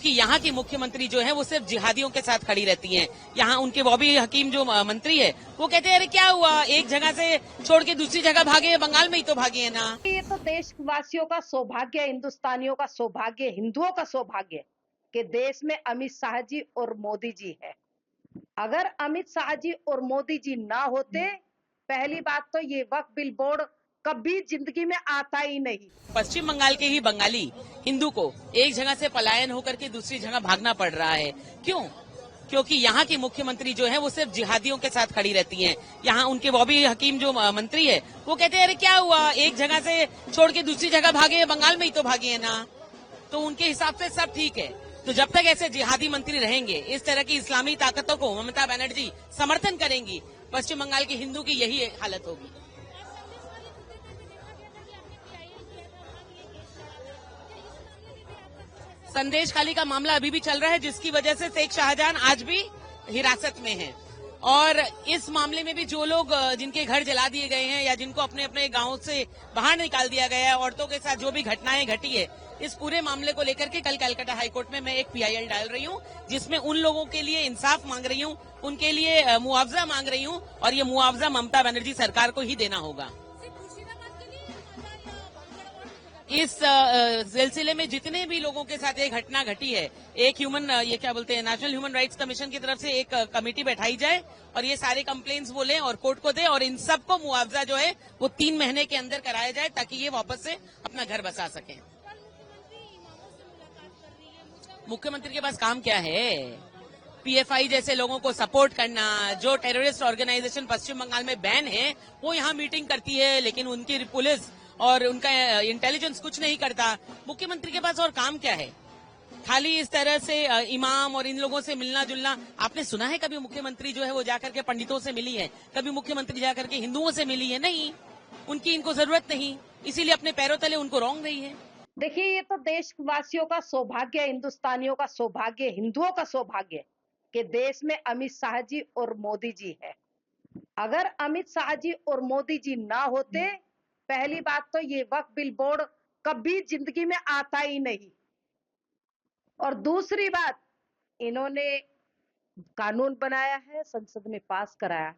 क्योंकि यहाँ की मुख्यमंत्री जो है वो सिर्फ जिहादियों के साथ खड़ी रहती हैं। यहाँ उनके बॉबी हकीम जो मंत्री है वो कहते हैं अरे क्या हुआ, एक जगह से छोड़ के दूसरी जगह भागे हैं, बंगाल में ही तो भागे हैं ना। ये तो देशवासियों का सौभाग्य, हिंदुस्तानियों का सौभाग्य, हिंदुओं का सौभाग्य कि देश में अमित शाह जी और मोदी जी है। अगर अमित शाह जी और मोदी जी ना होते, पहली बात तो ये वक्फ बिल बोर्ड कभी जिंदगी में आता ही नहीं। पश्चिम बंगाल के ही बंगाली हिंदू को एक जगह से पलायन होकर के दूसरी जगह भागना पड़ रहा है। क्यों? क्योंकि यहाँ की मुख्यमंत्री जो है वो सिर्फ जिहादियों के साथ खड़ी रहती हैं। यहाँ उनके बॉबी हकीम जो मंत्री है वो कहते हैं अरे क्या हुआ, एक जगह से छोड़ के दूसरी जगह भागे हैं, बंगाल में ही तो भागे हैं ना। तो उनके हिसाब से सब ठीक है। तो जब तक ऐसे जिहादी मंत्री रहेंगे, इस तरह की इस्लामी ताकतों को ममता बनर्जी समर्थन करेंगी, पश्चिम बंगाल के हिंदू की यही हालत होगी। संदेश खाली का मामला अभी भी चल रहा है, जिसकी वजह से शेख शाहजहां आज भी हिरासत में है। और इस मामले में भी जो लोग जिनके घर जला दिए गए हैं या जिनको अपने अपने गांव से बाहर निकाल दिया गया है, औरतों के साथ जो भी घटनाएं घटी है, इस पूरे मामले को लेकर के कल कलकत्ता हाईकोर्ट में मैं एक पीआईएल डाल रही हूं, जिसमें उन लोगों के लिए इंसाफ मांग रही हूं, उनके लिए मुआवजा मांग रही हूं, और ये मुआवजा ममता बनर्जी सरकार को ही देना होगा। इस सिलसिले में जितने भी लोगों के साथ ये घटना घटी है, एक ये क्या बोलते हैं, नेशनल ह्यूमन राइट्स कमीशन की तरफ से एक कमेटी बैठाई जाए और ये सारे कंप्लेंट्स वो लें और कोर्ट को दे, और इन सबको मुआवजा जो है वो 3 महीने के अंदर कराया जाए, ताकि ये वापस से अपना घर बसा सकें। मुख्यमंत्री के पास काम क्या है? पीएफआई जैसे लोगों को सपोर्ट करना, जो टेररिस्ट ऑर्गेनाइजेशन पश्चिम बंगाल में बैन है वो यहाँ मीटिंग करती है, लेकिन उनकी पुलिस और उनका इंटेलिजेंस कुछ नहीं करता। मुख्यमंत्री के पास और काम क्या है? खाली इस तरह से इमाम और इन लोगों से मिलना जुलना। आपने सुना है कभी मुख्यमंत्री जो है वो जाकर के पंडितों से मिली है? कभी मुख्यमंत्री जाकर के हिंदुओं से मिली है? नहीं, उनकी इनको जरूरत नहीं, इसीलिए अपने पैरों तले उनको रौंद रही है। देखिए, ये तो देशवासियों का सौभाग्य, हिंदुस्तानियों का सौभाग्य, हिंदुओं का सौभाग्य कि देश में अमित शाह जी और मोदी जी है। अगर अमित शाह जी और मोदी जी ना होते, पहली बात तो ये वक्फ बिल बोर्ड कभी जिंदगी में आता ही नहीं। और दूसरी बात, इन्होंने कानून बनाया है, संसद में पास कराया है,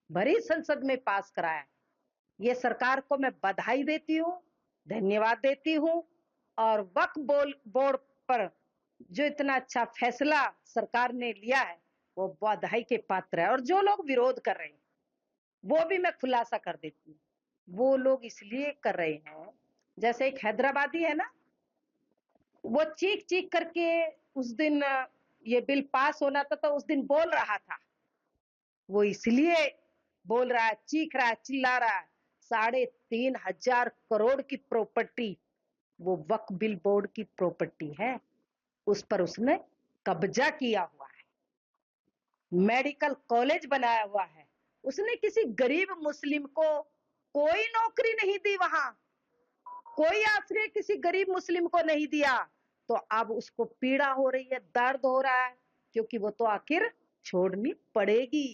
भरी संसद में पास कराया है। ये सरकार को मैं बधाई देती हूँ, धन्यवाद देती हूँ। और वक्फ बोर्ड पर जो इतना अच्छा फैसला सरकार ने लिया है वो बधाई के पात्र है। और जो लोग विरोध कर रहे हैं वो भी मैं खुलासा कर देती हूँ, वो लोग इसलिए कर रहे हैं, जैसे एक हैदराबादी है ना, वो चीख चीख करके उस दिन ये बिल पास होना था तो उस दिन बोल रहा था, वो इसलिए बोल रहा है, चीख रहा है, चिल्ला रहा है, 3,500 करोड़ की प्रॉपर्टी वो वक्फ बिल बोर्ड की प्रॉपर्टी है, उस पर उसने कब्जा किया हुआ है। मेडिकल कॉलेज बनाया हुआ है, उसने किसी गरीब मुस्लिम को कोई नौकरी नहीं दी, वहां कोई आश्रय किसी गरीब मुस्लिम को नहीं दिया। तो अब उसको पीड़ा हो रही है, दर्द हो रहा है, क्योंकि वो तो आखिर छोड़नी पड़ेगी,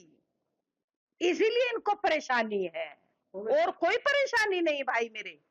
इसीलिए इनको परेशानी है, और कोई परेशानी नहीं भाई मेरे।